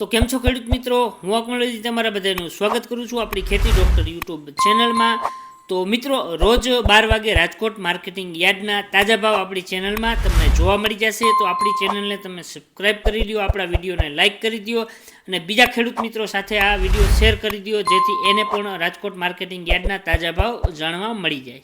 તો કેમ છો ખેડૂત મિત્રો, હું અકમલજી તમારા બધાનું સ્વાગત કરું છું આપણી ખેતી ડૉક્ટર યુટ્યુબ ચેનલમાં। તો મિત્રો, રોજ 12 વાગે રાજકોટ માર્કેટિંગ યાર્ડના તાજા ભાવ આપણી ચેનલમાં તમને જોવા મળી જશે। તો આપણી ચેનલને તમે સબસ્ક્રાઈબ કરી દો, આપણા વિડીયોને લાઇક કરી દો અને બીજા ખેડૂત મિત્રો સાથે આ વિડીયો શેર કરી દો, જેથી એને પણ રાજકોટ માર્કેટિંગ યાર્ડના તાજા ભાવ જાણવા મળી જાય।